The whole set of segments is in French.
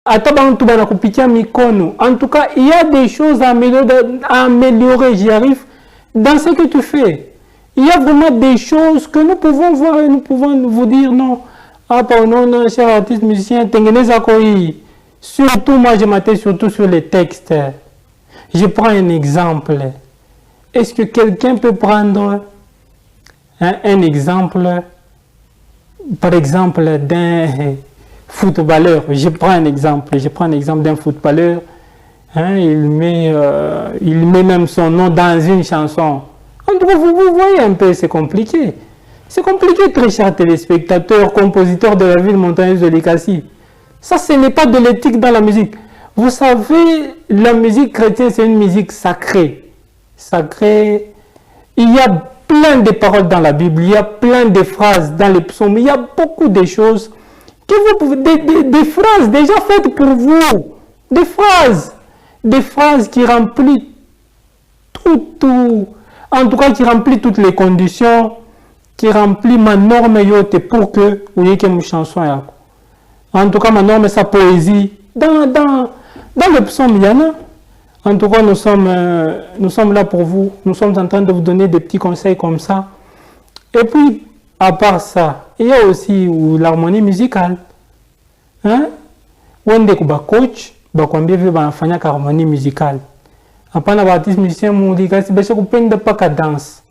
En tout cas, il y a des choses à améliorer, j'y arrive, dans ce que tu fais. Il y a vraiment des choses que nous pouvons voir et nous pouvons vous dire non. Ah, pardon, non, cher artiste musicien, surtout, moi, je m'attends surtout sur les textes. Je prends un exemple. Est-ce que quelqu'un peut prendre un exemple, par exemple, d'un footballeur? Je prends un exemple d'un footballeur. Il met même son nom dans une chanson. Vous voyez un peu, c'est compliqué. C'est compliqué, très chers téléspectateurs, compositeurs de la ville montagneuse de Likasi. Ça, ce n'est pas de l'éthique dans la musique. Vous savez, la musique chrétienne, c'est une musique sacrée. Sacrée. Il y a plein de paroles dans la Bible, il y a plein de phrases dans les psaumes, il y a beaucoup de choses que vous pouvez, des phrases déjà faites pour vous. Des phrases qui remplissent en tout cas qui remplissent toutes les conditions, qui remplissent ma norme yote pour que vous ayez une chanson. En tout cas, ma norme, sa poésie. Dans le psaume, il y en a. En tout cas, nous sommes là pour vous. Nous sommes en train de vous donner des petits conseils comme ça. Et puis, à part ça, il y a aussi l'harmonie musicale. Où on est coach, on a harmonie musicale. Après, les artistes musiciens, ils pas qu'à danse.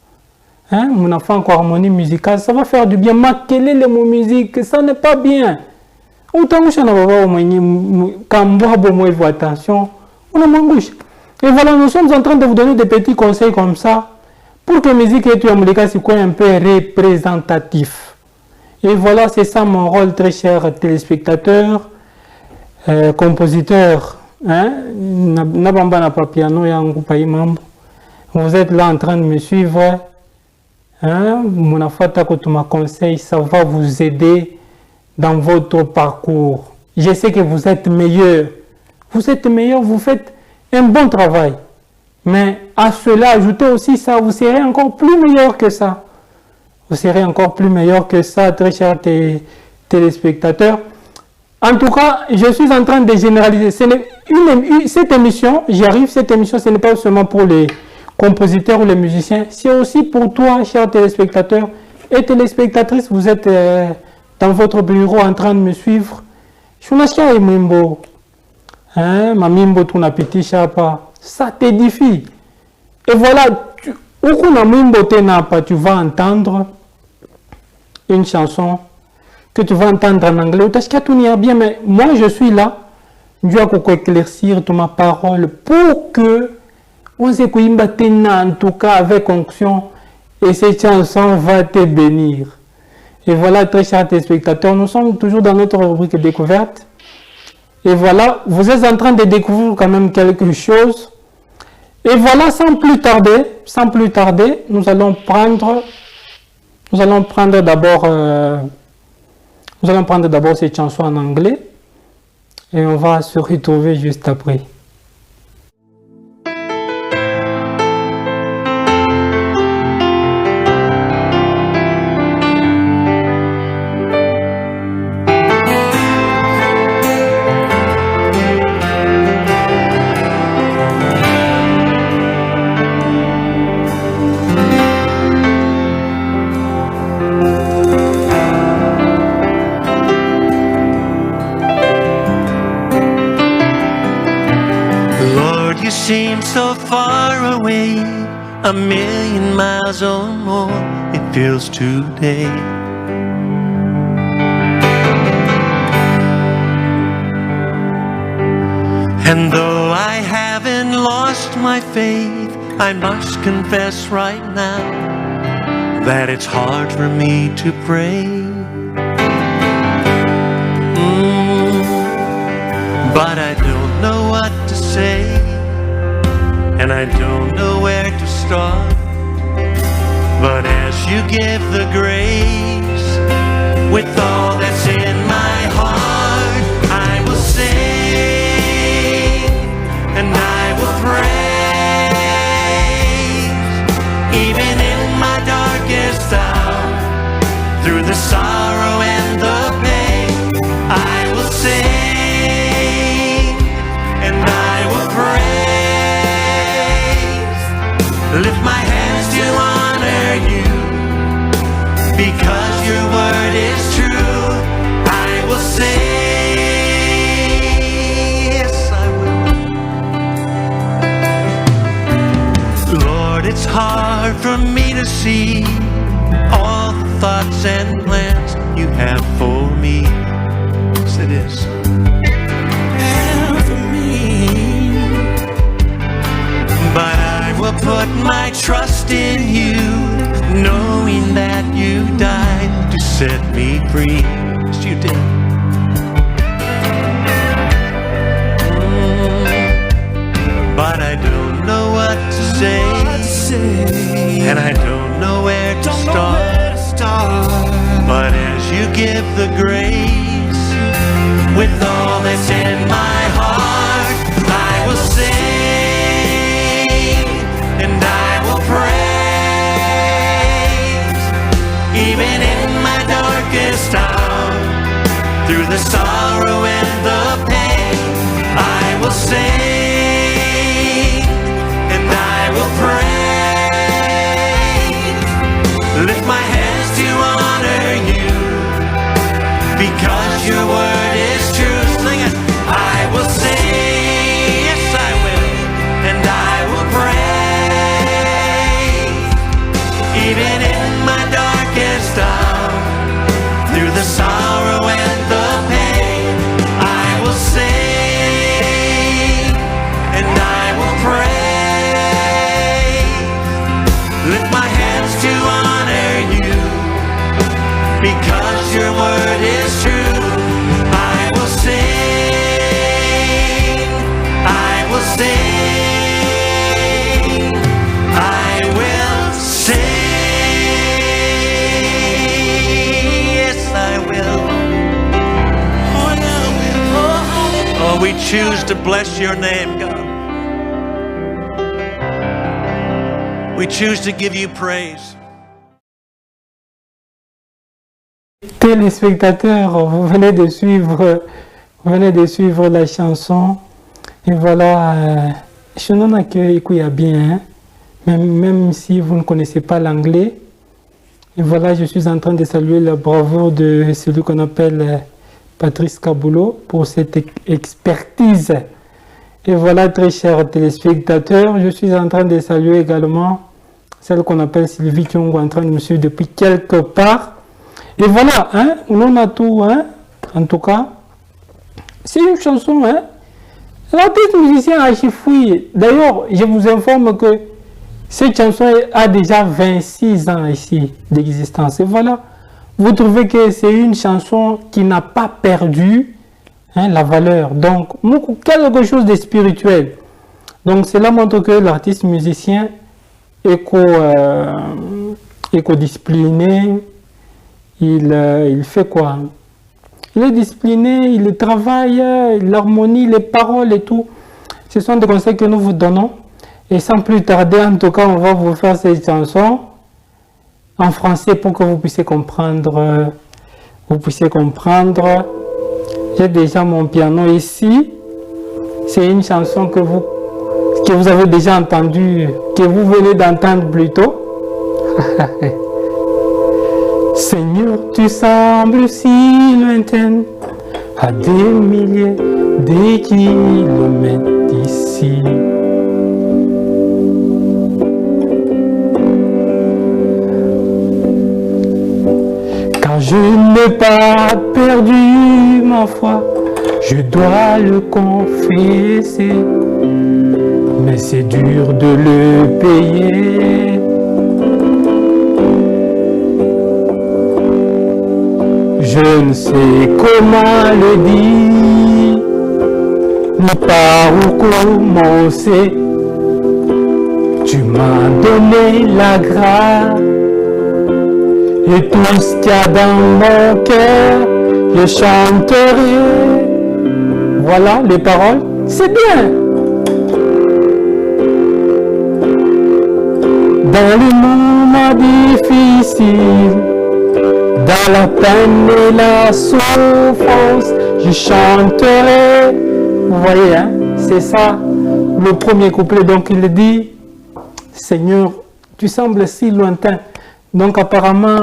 Mon enfant encore harmonie musicale, ça va faire du bien. Mais quel est le mot musique? Ça n'est pas bien. Autant que je n'ai pas attention, on a mangouche. Et voilà, nous sommes en train de vous donner des petits conseils comme ça pour que la musique soit un peu représentatif. Et voilà, c'est ça mon rôle, très cher téléspectateurs, compositeurs. Vous êtes là en train de me suivre. Mon affaire conseil, ça va vous aider dans votre parcours. Je sais que vous êtes meilleur. Vous êtes meilleur, vous faites un bon travail. Mais à cela, ajoutez aussi ça, vous serez encore plus meilleur que ça. Vous serez encore plus meilleur que ça, très chers téléspectateurs. En tout cas, je suis en train de généraliser. Cette émission, cette émission, ce n'est pas seulement pour les compositeurs ou les musiciens, c'est aussi pour toi, chers téléspectateurs et téléspectatrices. Vous êtes dans votre bureau en train de me suivre. Ça t'édifie. Et voilà, tu vas entendre une chanson que tu vas entendre en anglais. Bien, mais moi je suis là. Dieu a éclaircir ma parole pour que on se en tout cas avec onction et cette chanson va te bénir. Et voilà, très chers téléspectateurs, nous sommes toujours dans notre rubrique découverte. Et voilà, vous êtes en train de découvrir quand même quelque chose. Et voilà, sans plus tarder, nous allons prendre d'abord cette chanson en anglais et on va se retrouver juste après. Seems so far away, a million miles or more, it feels today. And though I haven't lost my faith, I must confess right now that it's hard for me to pray. But I don't know what to say, and I don't know where to start. But as you give the grace, with all that's in my heart, I will sing and I will praise. Even in my darkest hour, through the sorrow and the pain, I will sing see all the thoughts and plans you have for me. Yes, it is. And for me. But I will put my trust in you, knowing that you died to set me free. Yes, you did. But I don't know what to say, and I don't know where to start. But as you give the grace, with all that's in my heart, I will sing and I will praise. Even in my darkest hour, through the sorrow and the pain, I will sing. Lift my hands to honor you, because your word is true. Sing it. I will sing, yes I will, and I will pray. Even in my darkest hour, through the sorrow and the pain, I will sing, and I will pray. Lift my hands to honor, because your word is true. I will sing, I will sing, I will sing. Yes, I will. Oh, yeah, I will. Oh, we choose to bless your name, God. We choose to give you praise. Téléspectateurs, vous venez de suivre la chanson. Et voilà, je n'en ai que écouter bien, hein, même si vous ne connaissez pas l'anglais. Et voilà, je suis en train de saluer la bravoure de celui qu'on appelle Patrice Kaboulot pour cette expertise. Et voilà, très chers téléspectateurs, je suis en train de saluer également celle qu'on appelle Sylvie Kiongo, en train de me suivre depuis quelque part. Et voilà, hein, on a tout, hein, en tout cas. C'est une chanson, hein. L'artiste musicien a chiffouillé. D'ailleurs, je vous informe que cette chanson a déjà 26 ans ici d'existence. Et voilà, vous trouvez que c'est une chanson qui n'a pas perdu, hein, la valeur. Donc, quelque chose de spirituel. Donc, cela montre que l'artiste musicien éco-discipliné, il fait quoi? Il est discipliné, il travaille, l'harmonie, les paroles et tout. Ce sont des conseils que nous vous donnons. Et sans plus tarder, en tout cas, on va vous faire cette chanson en français pour que vous puissiez comprendre. J'ai déjà mon piano ici. C'est une chanson que vous avez déjà entendue, que vous venez d'entendre plus tôt. Seigneur, tu sembles si lointaine, à des milliers de kilomètres d'ici. Car je n'ai pas perdu ma foi, je dois le confesser, mais c'est dur de le payer. Je ne sais comment le dire, ni par où commencer. Tu m'as donné la grâce et tout ce qu'il y a dans mon cœur, je chanterai. Voilà les paroles, c'est bien. Dans les moments difficiles, dans la peine et la souffrance, je chanterai. Vous voyez, hein, c'est ça le premier couplet. Donc il dit, Seigneur, tu sembles si lointain. Donc apparemment,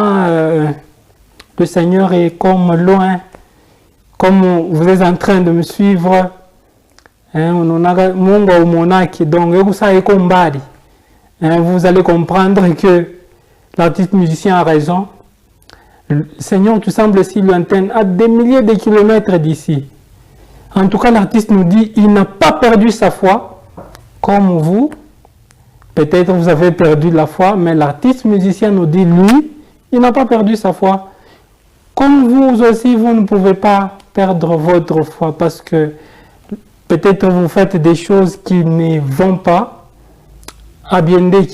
le Seigneur est comme loin, comme vous êtes en train de me suivre. Donc vous allez comprendre que l'artiste musicien a raison. Seigneur, tu sembles si lointain, à des milliers de kilomètres d'ici. En tout cas, l'artiste nous dit, il n'a pas perdu sa foi, comme vous. Peut-être vous avez perdu la foi, mais l'artiste musicien nous dit, lui, il n'a pas perdu sa foi. Comme vous aussi, vous ne pouvez pas perdre votre foi parce que peut-être vous faites des choses qui ne vont pas à bien dire.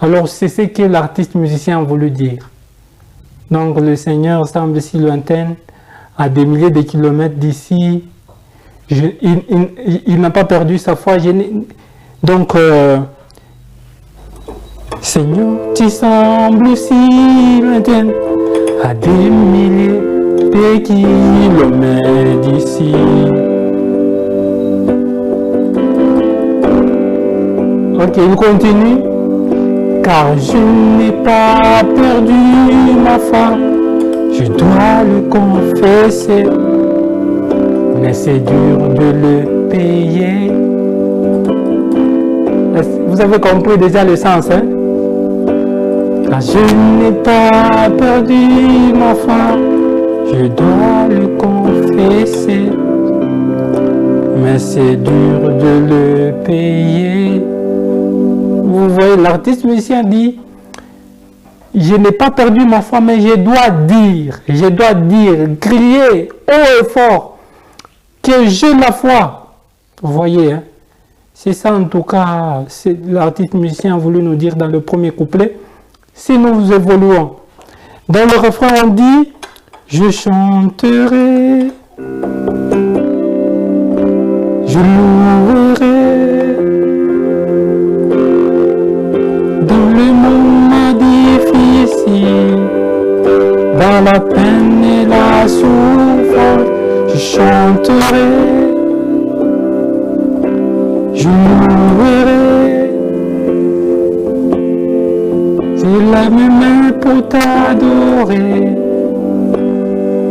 Alors c'est ce que l'artiste musicien a voulu dire. Donc le Seigneur semble si lointain, à des milliers de kilomètres d'ici. Il n'a pas perdu sa foi. Donc, Seigneur, tu sembles si lointain, à des milliers de kilomètres d'ici. Ok, il continue. Car je n'ai pas perdu ma foi, je dois le confesser, mais c'est dur de le payer. Vous avez compris déjà le sens, hein? Car je n'ai pas perdu ma foi, je dois le confesser, mais c'est dur de le payer. Vous voyez, l'artiste musicien dit, je n'ai pas perdu ma foi, mais je dois dire, crier haut et fort que j'ai la foi. Vous voyez, hein? C'est ça en tout cas, l'artiste musicien a voulu nous dire dans le premier couplet. Si nous évoluons, dans le refrain on dit, je chanterai, je louerai. Dans la peine et la souffrance, je chanterai, je louerai. Je lève mes mains pour t'adorer,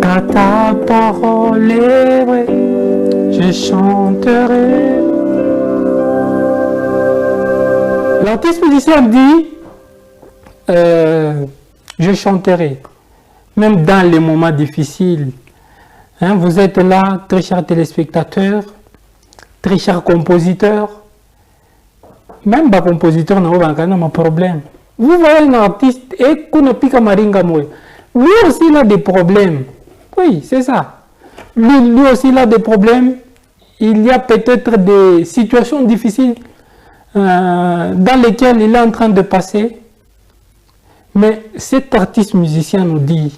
car ta parole est vraie, je chanterai. L'artiste musicien dit, je chanterai, même dans les moments difficiles. Hein, vous êtes là, très chers téléspectateurs, très chers compositeurs. Même les compositeurs n'ont pas de problème. Vous voyez un artiste, et lui aussi il a des problèmes. Oui, c'est ça. Lui aussi il a des problèmes. Il y a peut-être des situations difficiles dans lesquelles il est en train de passer. Mais cet artiste musicien nous dit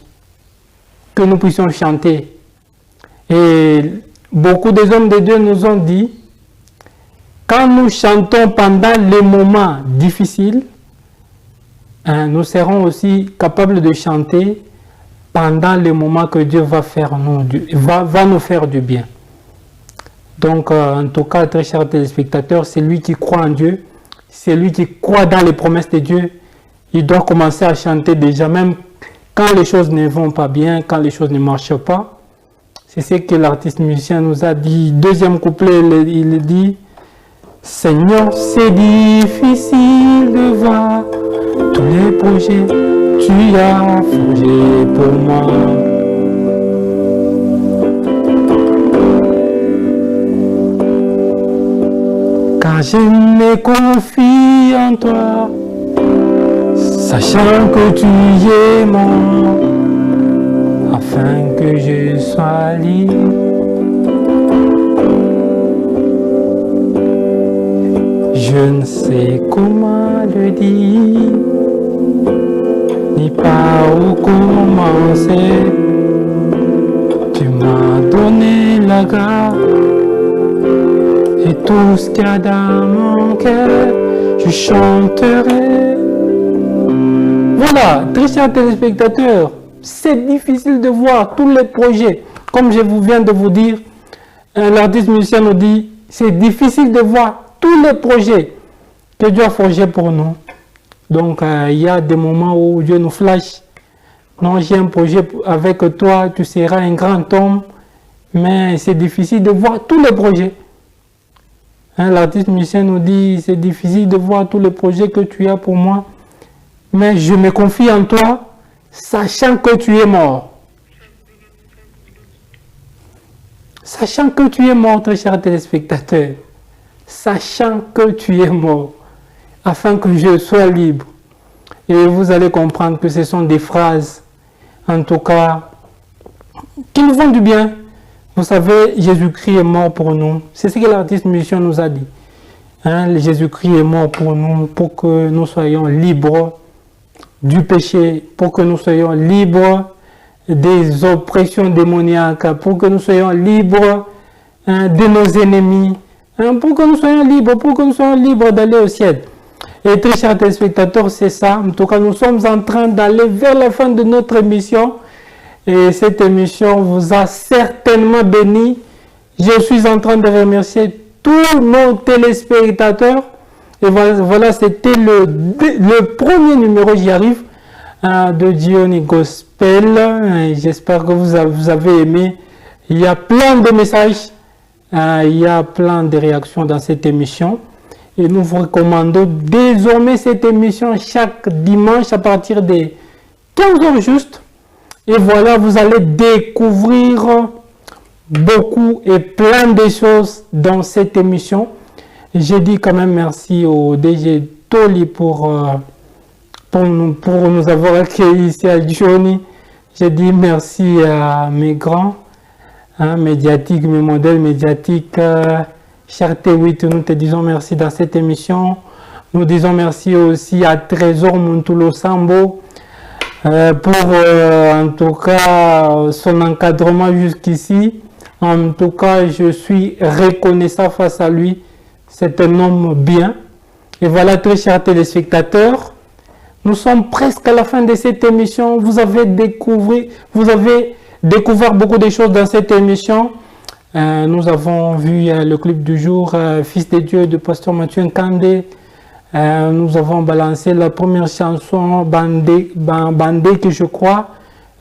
que nous puissions chanter. Et beaucoup des hommes de Dieu nous ont dit, quand nous chantons pendant les moments difficiles, nous serons aussi capables de chanter pendant les moments que Dieu va nous faire du bien. Donc, en tout cas, très chers téléspectateurs, c'est lui qui croit en Dieu, c'est lui qui croit dans les promesses de Dieu. Il doit commencer à chanter déjà, même quand les choses ne vont pas bien, quand les choses ne marchent pas. C'est ce que l'artiste musicien nous a dit. Deuxième couplet, il dit, Seigneur, c'est difficile de voir tous les projets que tu as forgés pour moi. Car je me confie en toi, sachant que tu es mort, afin que je sois libre. Je ne sais comment le dire, ni par où commencer. Tu m'as donné la grâce et tout ce qu'il y a dans mon cœur, je chanterai. Voilà, très chers téléspectateurs, c'est difficile de voir tous les projets. Comme je viens de vous dire, l'artiste musicien nous dit, c'est difficile de voir tous les projets que Dieu a forgés pour nous. Donc, il y a des moments où Dieu nous flash. Non, j'ai un projet avec toi, tu seras un grand homme. Mais c'est difficile de voir tous les projets. L'artiste musicien nous dit, c'est difficile de voir tous les projets que tu as pour moi. mais je me confie en toi, sachant que tu es mort. Sachant que tu es mort, très chers téléspectateurs, sachant que tu es mort, afin que je sois libre. Et vous allez comprendre que ce sont des phrases, en tout cas, qui nous font du bien. Vous savez, Jésus-Christ est mort pour nous. C'est ce que l'artiste musicien nous a dit. Hein, Jésus-Christ est mort pour nous, pour que nous soyons libres du péché, pour que nous soyons libres des oppressions démoniaques, pour que nous soyons libres de nos ennemis, pour que nous soyons libres d'aller au ciel. Et très chers téléspectateurs, c'est ça. En tout cas, nous sommes en train d'aller vers la fin de notre émission. Et cette émission vous a certainement béni. Je suis en train de remercier tous nos téléspectateurs. Et voilà, c'était le premier numéro, j'y arrive, de Diony Gospel. J'espère que vous avez aimé. Il y a plein de messages, il y a plein de réactions dans cette émission. Et nous vous recommandons désormais cette émission chaque dimanche à partir des 15h juste. Et voilà, vous allez découvrir beaucoup et plein de choses dans cette émission. J'ai dit quand même merci au DG Toli pour nous avoir accueillis ici à Diony. J'ai dit merci à mes grands médiatiques, mes modèles médiatiques. Cher T8, nous te disons merci dans cette émission. Nous disons merci aussi à Trésor Muntulo Sambo pour en tout cas son encadrement jusqu'ici. En tout cas, je suis reconnaissant face à lui. C'est un homme bien. Et voilà, très chers téléspectateurs, nous sommes presque à la fin de cette émission. Vous avez découvert beaucoup de choses dans cette émission. Nous avons vu le clip du jour, Fils de Dieu de Pasteur Mathieu Nkandé. Nous avons balancé la première chanson, Bandé, que je crois,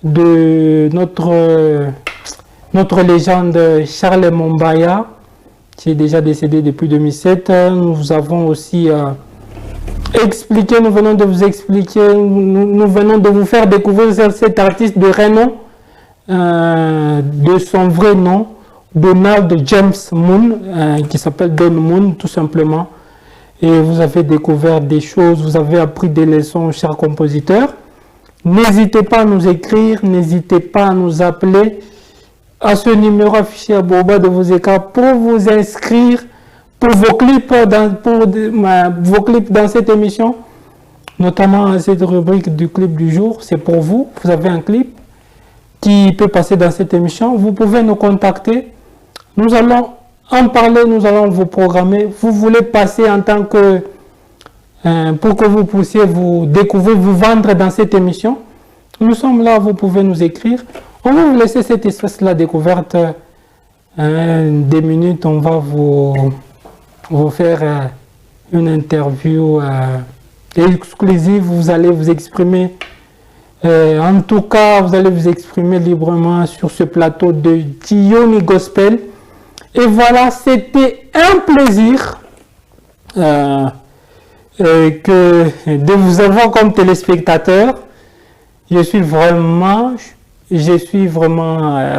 de notre légende Charles Mombaya, qui est déjà décédé depuis 2007. Nous avons aussi expliqué, nous venons de vous expliquer, nous venons de vous faire découvrir cet artiste de renom, de son vrai nom, Donald James Moon, qui s'appelle Don Moon tout simplement. Et vous avez découvert des choses, vous avez appris des leçons, chers compositeurs. N'hésitez pas à nous écrire, n'hésitez pas à nous appeler à ce numéro affiché à bas de vos écrans pour vous inscrire pour vos clips dans cette émission, notamment cette rubrique du clip du jour. C'est pour vous, vous avez un clip qui peut passer dans cette émission. Vous pouvez nous contacter. Nous allons en parler, nous allons vous programmer. Vous voulez passer en tant que... pour que vous puissiez vous découvrir, vous vendre dans cette émission. Nous sommes là, vous pouvez nous écrire. On va vous laisser cet espace-là découverte. Des minutes, on va vous faire une interview exclusive. Vous allez vous exprimer. En tout cas, vous allez vous exprimer librement sur ce plateau de Diony Gospel. Et voilà, c'était un plaisir de vous avoir comme téléspectateur. Je suis vraiment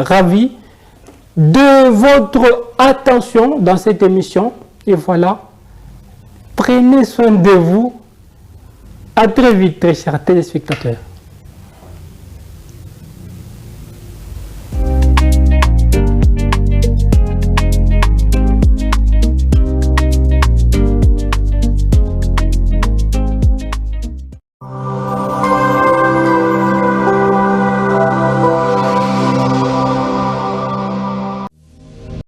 ravi de votre attention dans cette émission. Et voilà, prenez soin de vous. À très vite, très chers téléspectateurs.